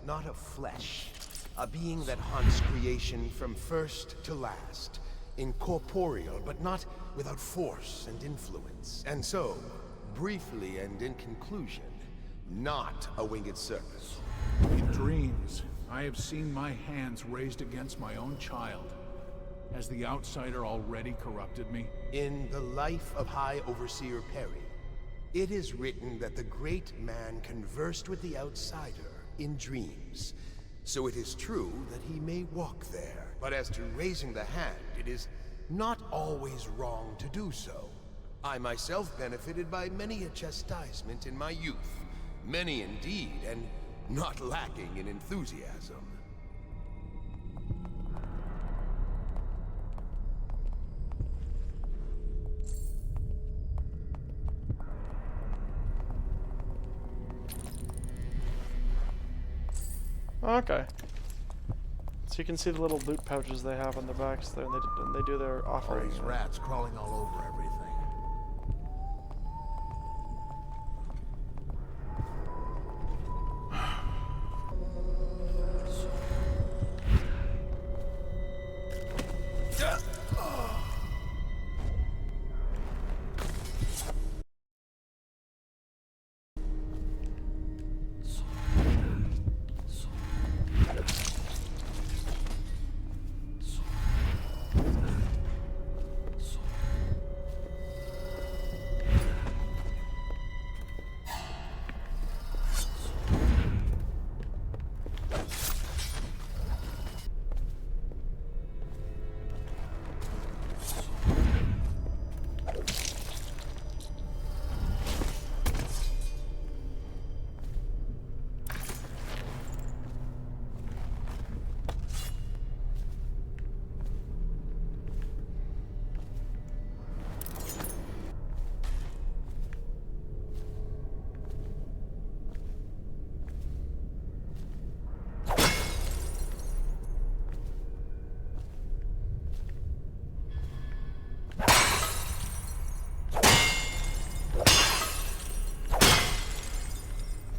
not of flesh. A being that haunts creation from first to last, incorporeal but not without force and influence. And so, briefly and in conclusion, not a winged serpent. In dreams, I have seen my hands raised against my own child. Has the outsider already corrupted me? In the life of High Overseer Perry, it is written that the great man conversed with the outsider in dreams. So it is true that he may walk there. But as to raising the hand, it is not always wrong to do so. I myself benefited by many a chastisement in my youth. Many indeed, and not lacking in enthusiasm. Okay. So you can see the little loot pouches they have on their backs there, and they do their All offering. these rats crawling all over everything.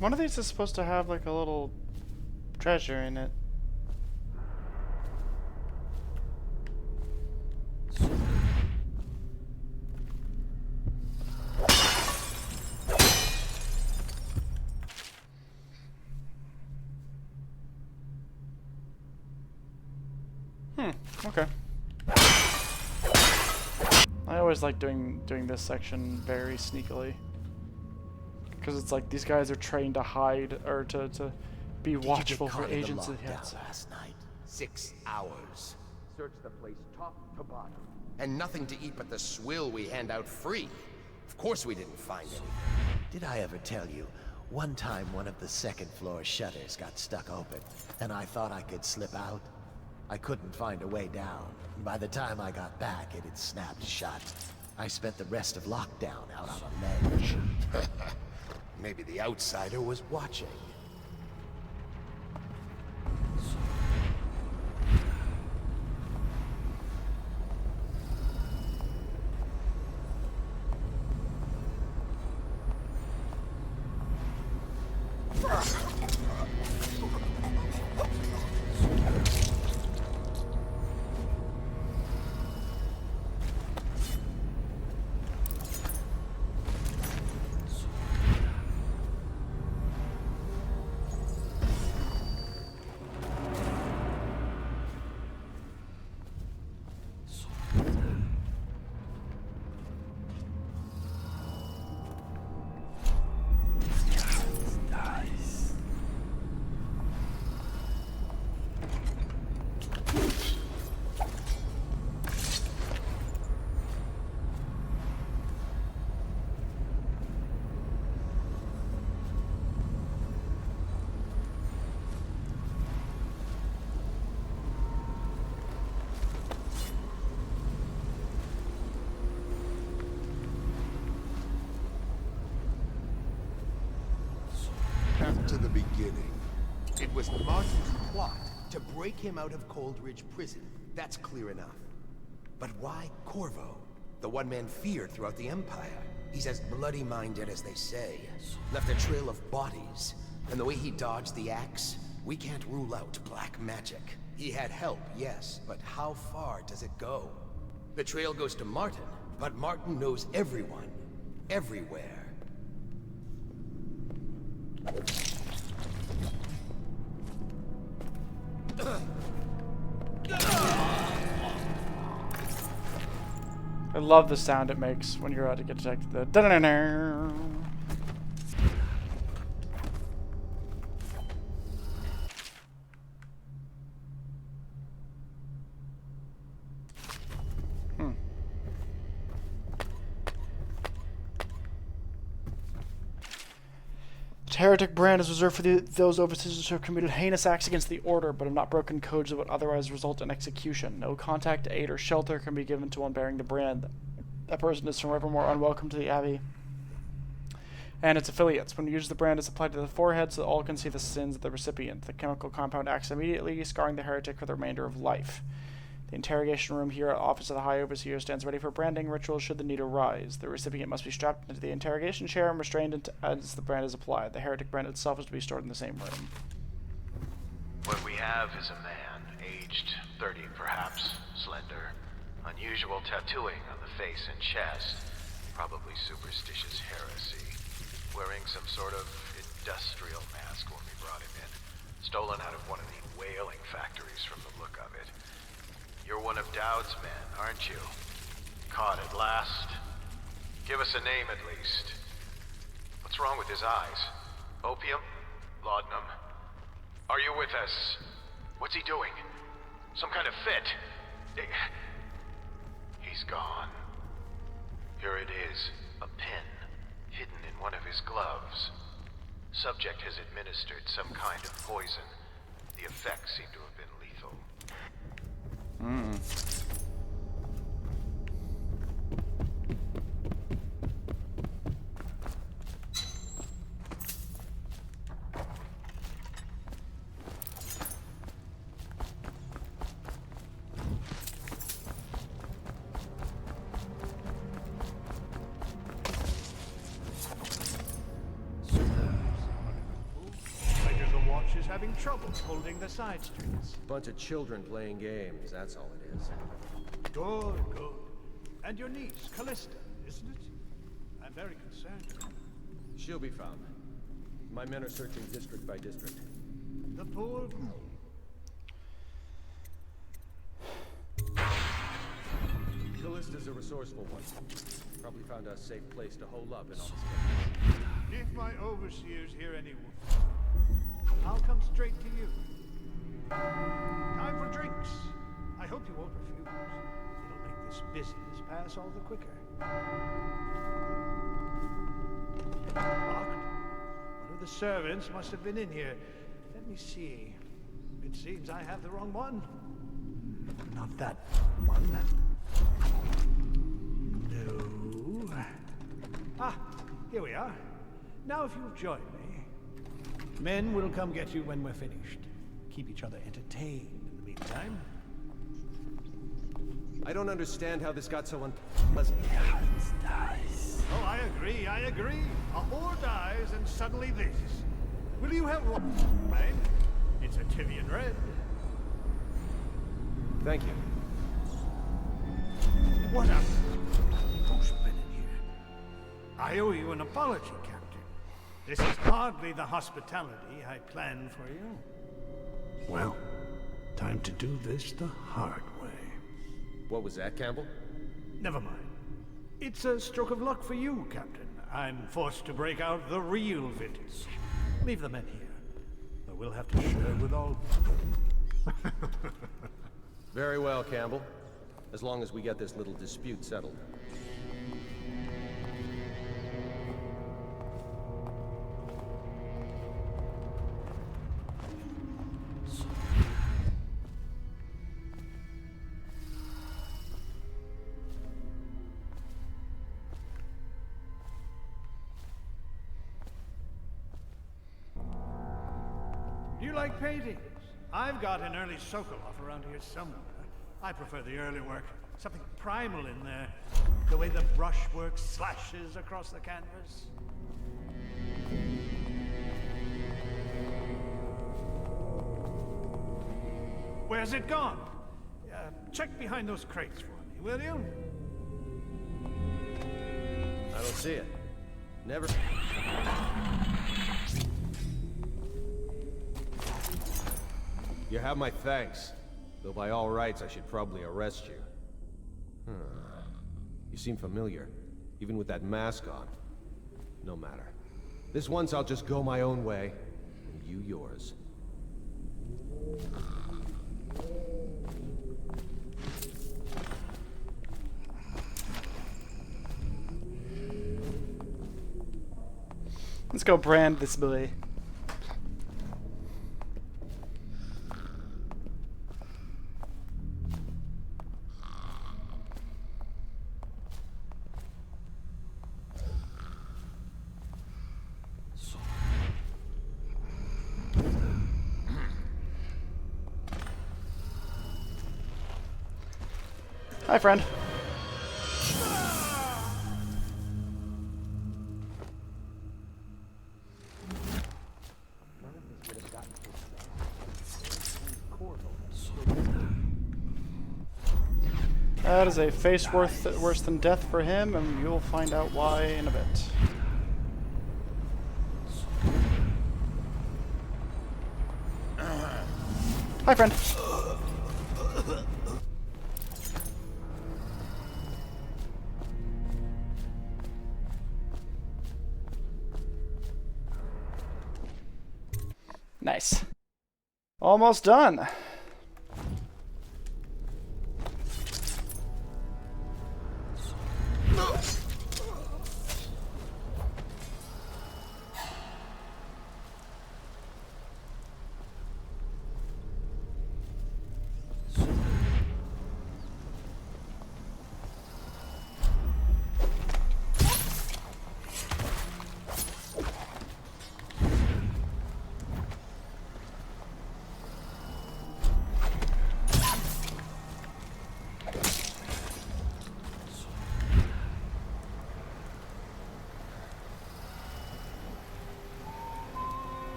One of these is supposed to have like a little treasure in it. Okay. I always like doing this section very sneakily. Because it's like these guys are trained to hide or to be watchful for agents of the last night. 6 hours. Searched the place top to bottom. And nothing to eat but the swill we hand out free. Of course we didn't find anything. Did I ever tell you, one time one of the second floor shutters got stuck open, and I thought I could slip out? I couldn't find a way down. By the time I got back, it had snapped shut. I spent the rest of lockdown out on a ledge. Maybe the outsider was watching. to the beginning. It was Martin's plot to break him out of Coldridge Prison. That's clear enough. But why Corvo? The one man feared throughout the Empire. He's as bloody-minded as they say. Left a trail of bodies. And the way he dodged the axe, we can't rule out black magic. He had help, yes, but how far does it go? The trail goes to Martin, but Martin knows everyone. Everywhere. I love the sound it makes when you're about to get detected. The da-da-da-da. The heretic brand is reserved for those overseers who have committed heinous acts against the order, but have not broken codes that would otherwise result in execution. No contact, aid, or shelter can be given to one bearing the brand. That person is forevermore unwelcome to the Abbey and its affiliates. When used, the brand is applied to the forehead so that all can see the sins of the recipient. The chemical compound acts immediately, scarring the heretic for the remainder of life. The interrogation room here at the Office of the High Overseer stands ready for branding rituals should the need arise. The recipient must be strapped into the interrogation chair and restrained as the brand is applied. The heretic brand itself is to be stored in the same room. What we have is a man, aged 30 perhaps, slender, unusual tattooing on the face and chest, probably superstitious heresy, wearing some sort of industrial mask when we brought him in, stolen out of one of the whaling factories from the look of it. You're one of Dowd's men, aren't you? Caught at last? Give us a name at least. What's wrong with his eyes? Opium? Laudanum? Are you with us? What's he doing? Some kind of fit? He's gone. Here it is, a pin, hidden in one of his gloves. Subject has administered some kind of poison. The effects seem to have been lethal. Is having trouble holding the side streets. Bunch of children playing games, that's all it is. Good, good. And your niece, Callista, isn't it? I'm very concerned. She'll be found. My men are searching district by district. The poor... Callista's a resourceful one. Probably found a safe place to hole up in all this. If my overseers hear anyone, I'll come straight to you. Time for drinks. I hope you won't refuse. It'll make this business pass all the quicker. Locked? One of the servants must have been in here. Let me see. It seems I have the wrong one. Not that one. No. Ah, here we are. Now if you'll join me. Men will come get you when we're finished. Keep each other entertained in the meantime. I don't understand how this got so unpleasant. Oh, I agree, I agree. A whore dies and suddenly this. Will you have one? Right? It's a Tivian red. Thank you. What up? Who's been in here? I owe you an apology, Captain. This is hardly the hospitality I planned for you. Well, time to do this the hard way. What was that, Campbell? Never mind. It's a stroke of luck for you, Captain. I'm forced to break out the real vintage. Leave the men here, or we'll have to share with all. Very well, Campbell. As long as we get this little dispute settled. You like paintings? I've got an early Sokolov around here somewhere. I prefer the early work. Something primal in there. The way the brushwork slashes across the canvas. Where's it gone? Check behind those crates for me, will you? I don't see it. Never. You have my thanks. Though by all rights, I should probably arrest you. You seem familiar, even with that mask on. No matter. This once I'll just go my own way, and you yours. Let's go brand this boy. Hi, friend. That is a face worse than death for him, and you'll find out why in a bit. Hi, friend. Nice. Almost done.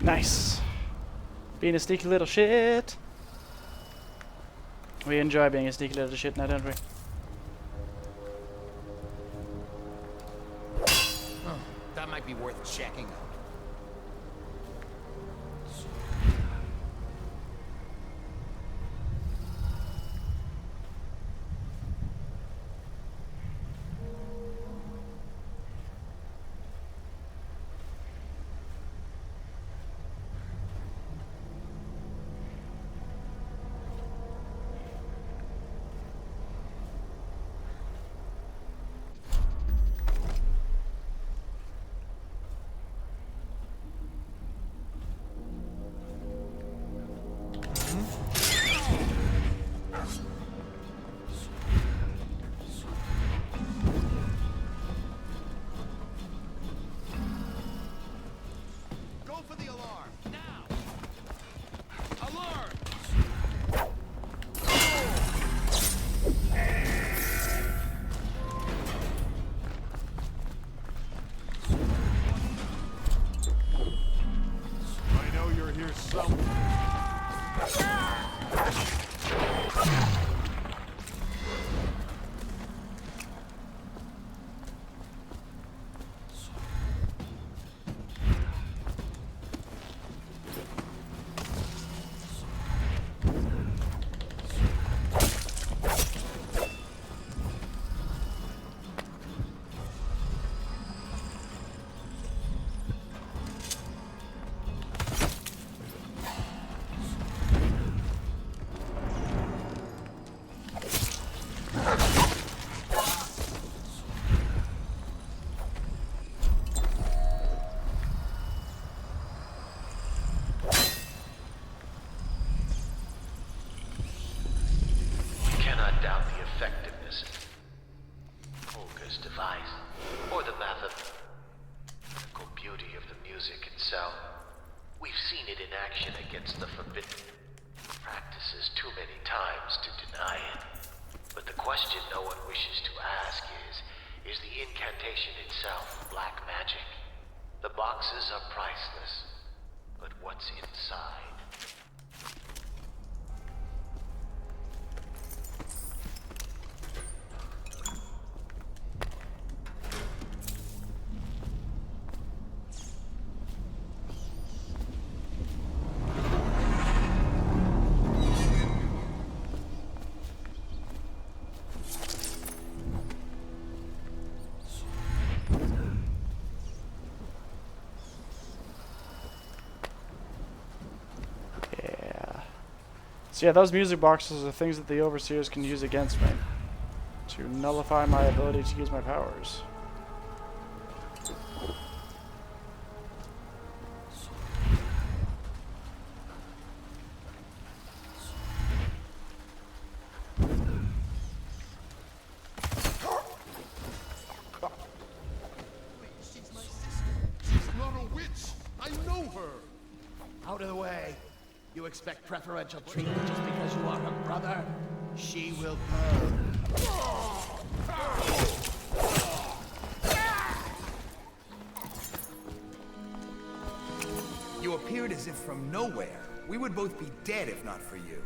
Nice. Being a sneaky little shit. We enjoy being a sneaky little shit now, don't we? That might be worth checking out. rebellion against the forbidden practices too many times to deny it. But the question no one wishes to ask is the incantation itself black magic? The boxes are priceless, but what's inside? So yeah, those music boxes are things that the Overseers can use against me to nullify my ability to use my powers. She's my sister. She's not a witch. I know her. Out of the way. You expect preferential treatment just because you are her brother? She will burn. You appeared as if from nowhere. We would both be dead if not for you.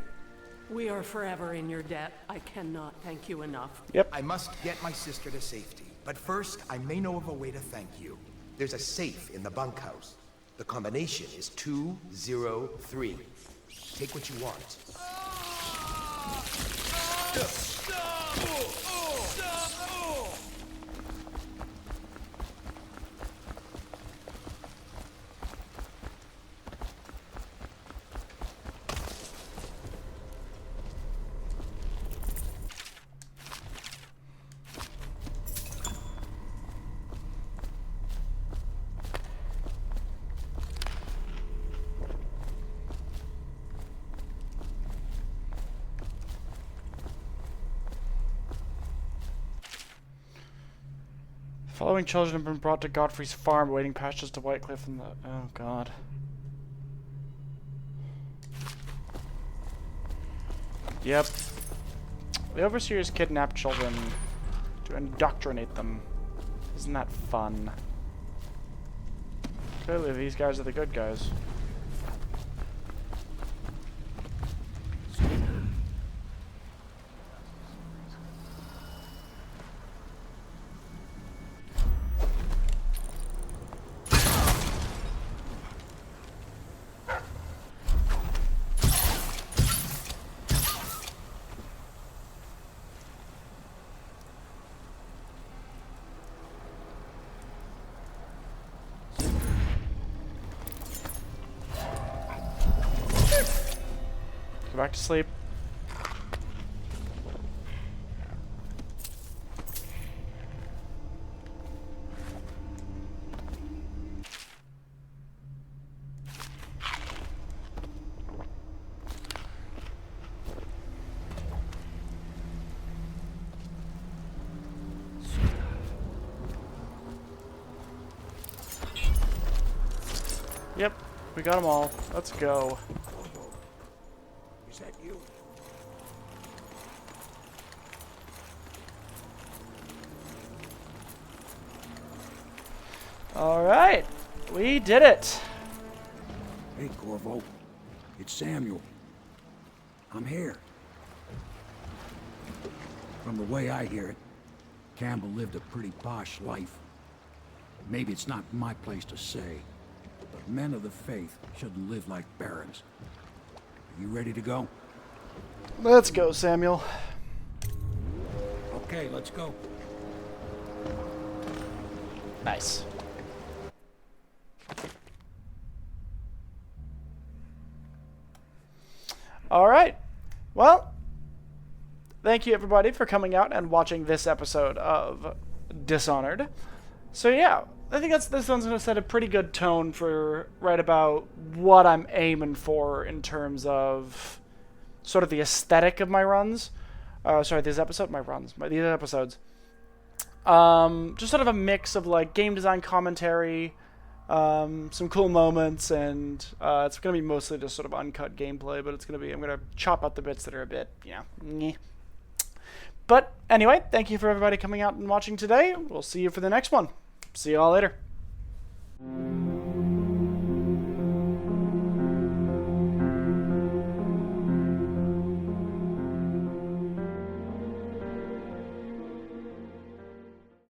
We are forever in your debt. I cannot thank you enough. Yep. I must get my sister to safety. But first, I may know of a way to thank you. There's a safe in the bunkhouse. The combination is 203. Take what you want. Following children have been brought to Godfrey's farm, waiting pastures to Whitecliff and the... Oh, God. Yep. The Overseers kidnap children to indoctrinate them. Isn't that fun? Clearly, these guys are the good guys. Go back to sleep. Yep, we got them all. Let's go. Is that you? Alright, we did it. Hey, Corvo. It's Samuel. I'm here. From the way I hear it, Campbell lived a pretty posh life. Maybe it's not my place to say, but men of the faith shouldn't live like barons. You ready to go? Let's go, Samuel. Okay, let's go. Nice. All right. Well, thank you everybody for coming out and watching this episode of Dishonored. So yeah, I think this one's going to set a pretty good tone for right about what I'm aiming for in terms of sort of the aesthetic of my runs. Sorry, these episodes, these episodes. Just sort of a mix of like game design commentary, some cool moments, and it's going to be mostly just sort of uncut gameplay, but I'm going to chop out the bits that are a bit, meh. But anyway, thank you for everybody coming out and watching today. We'll see you for the next one. See you all later.